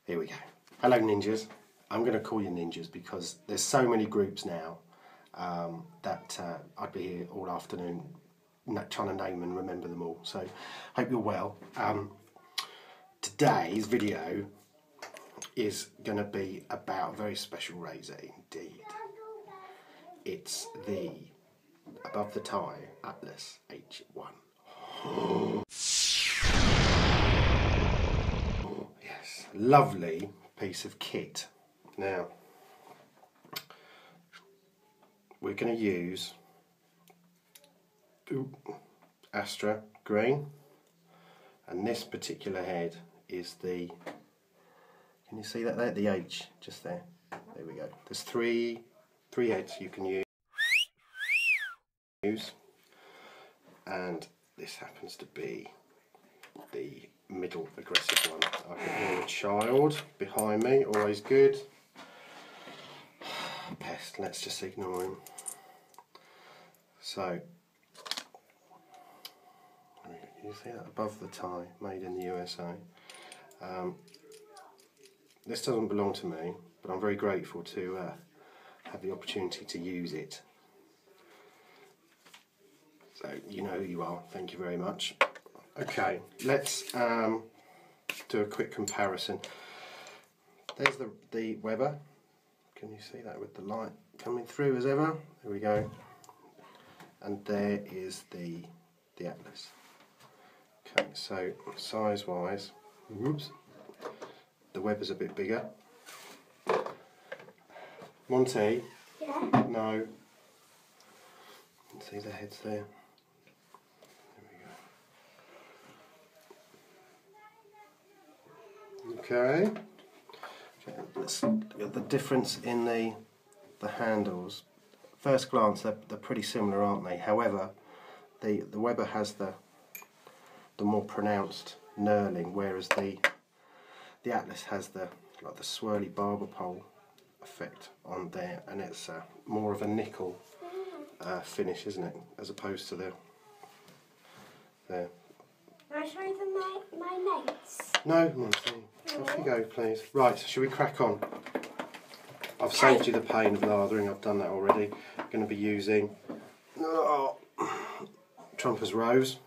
Here we go. Hello ninjas. I'm going to call you ninjas because there's so many groups now that I'd be here all afternoon trying to name and remember them all. So hope you're well. Today's video is going to be about a very special razor indeed. It's the Above the Tie Atlas H1. Yes, lovely piece of kit. Now, we're going to use Astra green, and this particular head is the, can you see that there? The H, just there. There we go. There's three heads you can use, and this happens to be the middle aggressive one. I can hear a child behind me, always good. Pest, let's just ignore him. So, you see that Above the Tie, made in the USA. This doesn't belong to me, but I'm very grateful to have the opportunity to use it. So you know who you are, thank you very much. Okay, let's do a quick comparison. There's the Weber. Can you see that with the light coming through as ever? There we go. And there is the Atlas. Okay, so size wise, whoops, the Weber's a bit bigger. Monty? Yeah? No. See the heads there? Okay, let's look at the difference in the handles. First glance, they're pretty similar, aren't they? However, the Weber has the more pronounced knurling, whereas the Atlas has the swirly barber pole effect on there, and it's more of a nickel finish, isn't it? As opposed to the there. Can I show them my notes? No, Monty. Off you go, please. Right, shall we crack on? I've saved you the pain of lathering, I've done that already. I'm going to be using Trumper's Rose.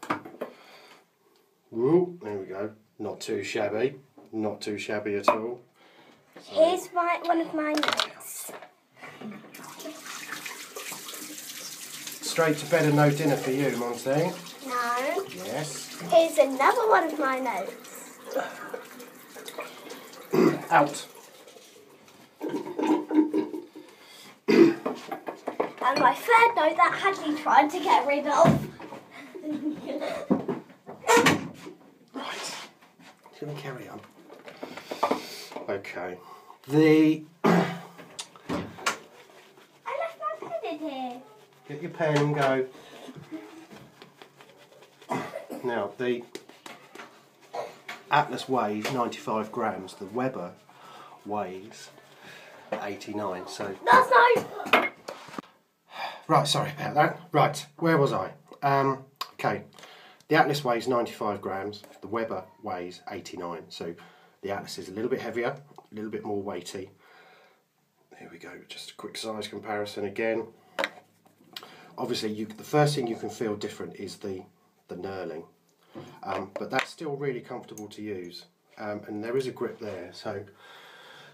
Woo, there we go. Not too shabby. Not too shabby at all. So, here's one of my notes. Straight to bed and no dinner for you, Monty. No. Yes. Here's another one of my notes. Out. And my third note that Hadley tried to get rid of. Right. Shall we carry on? Okay. I left my pen in here. Get your pen and go. Now, the Atlas weighs 95 grams, the Weber weighs 89, so... That's no... Right, sorry about that. Right, where was I? Okay, the Atlas weighs 95 grams, the Weber weighs 89, so the Atlas is a little bit heavier, a little bit more weighty. Here we go, just a quick size comparison again. Obviously, the first thing you can feel different is the knurling. But that's still really comfortable to use, and there is a grip there, so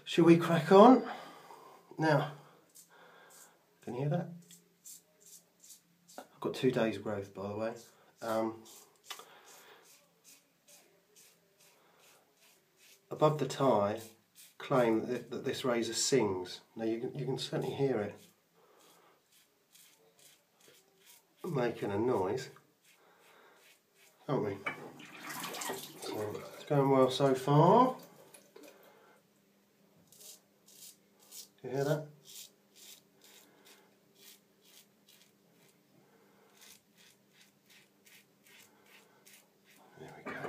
shall we crack on? Now, can you hear that? I've got 2 days growth, by the way. Above the Tie claim that this razor sings. Now you can certainly hear it making a noise, can't we? So it's going well so far. Do you hear that? There we go.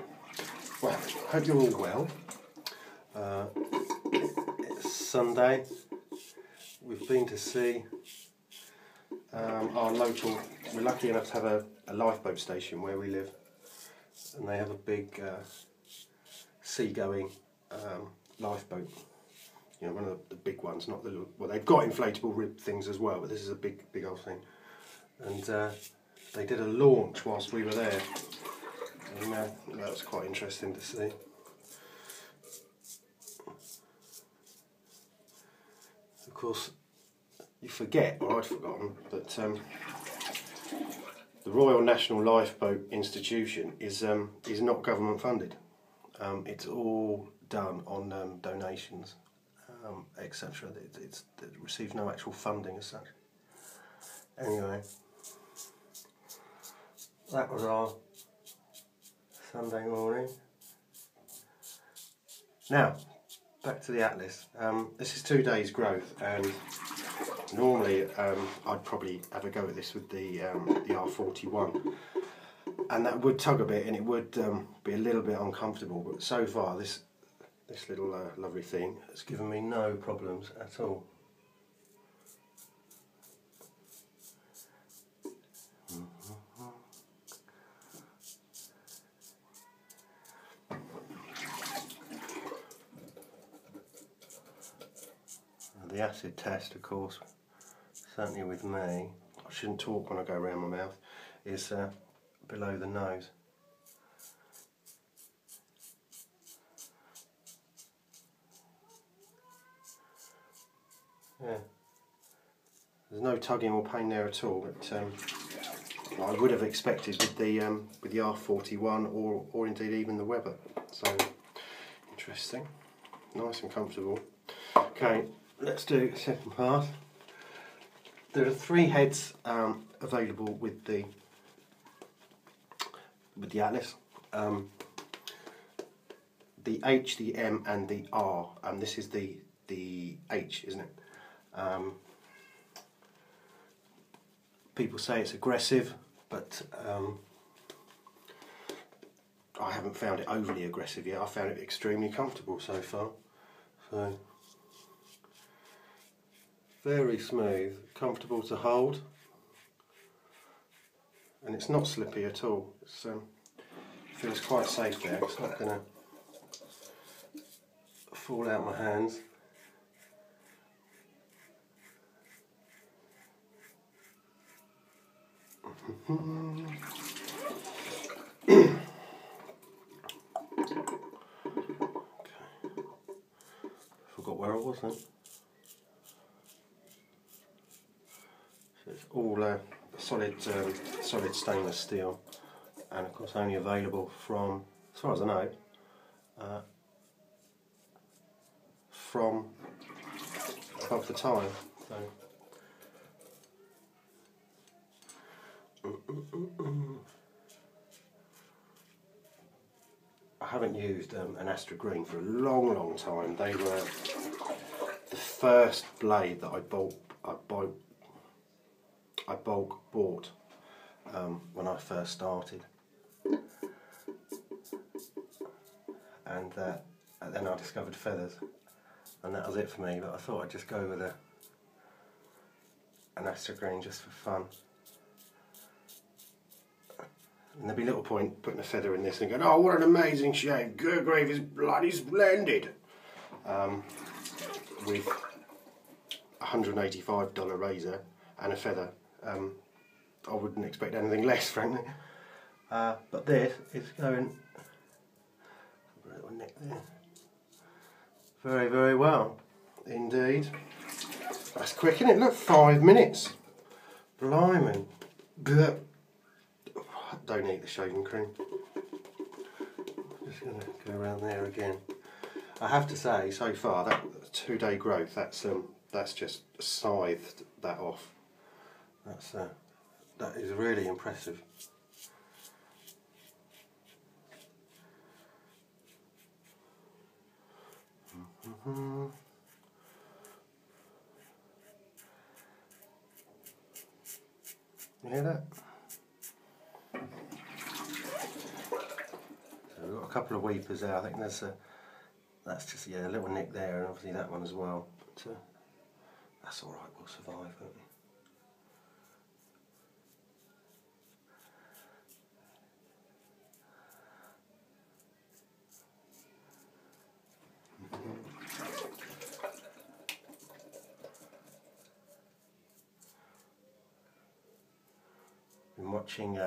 Well, hope you're all well. It's Sunday. We've been to see our local, we're lucky enough to have a lifeboat station where we live, and they have a big seagoing lifeboat. You know, one of the big ones, not the little. Well, they've got inflatable rib things as well, but this is a big old thing. And they did a launch whilst we were there, and that was quite interesting to see. Of course, you forget, or I'd forgotten, that the Royal National Lifeboat Institution is not government funded. It's all done on donations, etc. It receives no actual funding as such. Anyway, that was our Sunday morning. Now, back to the Atlas. This is 2 days growth, and normally I'd probably have a go at this with the R41, and that would tug a bit and it would be a little bit uncomfortable, but so far this little lovely thing has given me no problems at all. The acid test, of course, certainly with me, I shouldn't talk when I go around my mouth, is below the nose. Yeah, there's no tugging or pain there at all, but I would have expected with the R41 or indeed even the Weber. So interesting, nice and comfortable. Okay. Let's do the second part. There are 3 heads available with the Atlas. The H, the M, and the R. And this is the H, isn't it? People say it's aggressive, but I haven't found it overly aggressive yet. I found it extremely comfortable so far. So. Very smooth, comfortable to hold, and it's not slippy at all. It feels quite safe there. It's not going to fall out my hands. Okay. Forgot where I was then. It's all solid stainless steel, and of course only available from, as far as I know, from above the tire. So. I haven't used an Astra Green for a long time. They were the first blade that I bulk bought when I first started, and then I discovered feathers, and that was it for me. But I thought I'd just go with an Astra Green just for fun. And there'd be little point putting a feather in this and going, oh, what an amazing shave, Gurgrave is bloody splendid, with a $185 razor and a feather. I wouldn't expect anything less, frankly. But this is going a little nick there. Very well indeed. That's quick, isn't it? Look, 5 minutes. Blimey. Don't eat the shaving cream. Just going to go around there again. I have to say, so far, that 2-day growth, that's just scythed that off. That is really impressive. You hear that? So we've got a couple of weepers there. I think that's just a little nick there, and obviously that one as well. But that's all right. We'll survive, won't we? watching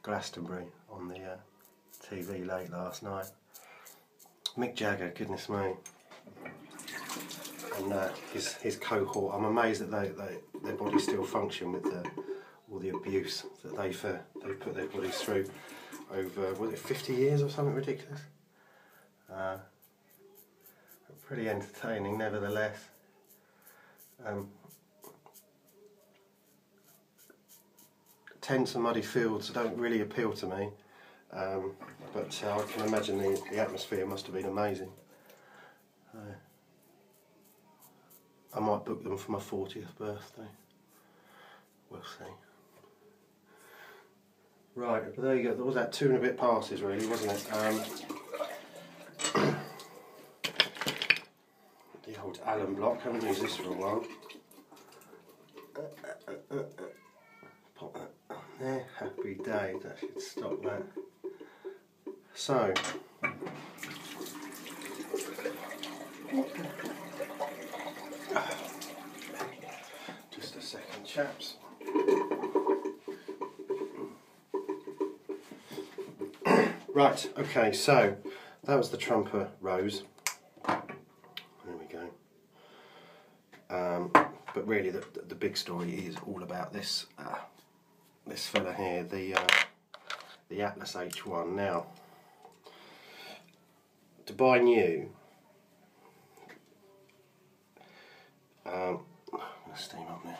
Glastonbury on the TV late last night. Mick Jagger, goodness me, and his cohort. I'm amazed that their bodies still function with all the abuse that they've put their bodies through over, was it 50 years or something ridiculous? Pretty entertaining, nevertheless. Tense and muddy fields don't really appeal to me, but I can imagine the atmosphere must have been amazing. I might book them for my 40th birthday. We'll see. Right, but there you go. There was that 2 and a bit passes, really, wasn't it? The old Allen block. Haven't used this for a while. Pop that on there. Happy days. That should stop that. So. Just a second, chaps. Right, okay, so that was the Trumper Rose. There we go. But really, the big story is all about this this fella here, the Atlas H1. Now, to buy new, let's steam up now.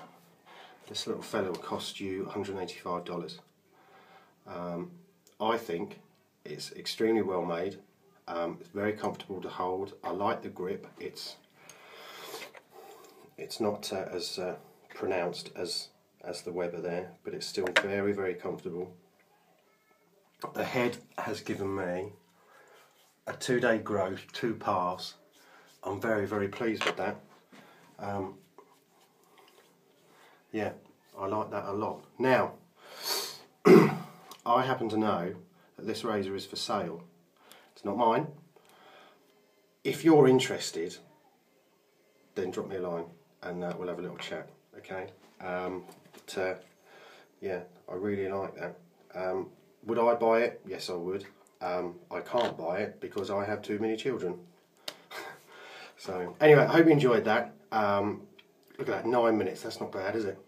This little fella will cost you $185. I think it's extremely well made. It's very comfortable to hold. I like the grip. It's not as pronounced as the Weber there, but it's still very, very comfortable. The head has given me a 2-day growth, 2 pass. I'm very, very pleased with that. Yeah, I like that a lot. Now, I happen to know that this razor is for sale. It's not mine. If you're interested, then drop me a line and we'll have a little chat, okay? Yeah, I really like that. Would I buy it? Yes, I would. I can't buy it because I have too many children. So, anyway, I hope you enjoyed that. Look at that, 9 minutes. That's not bad, is it?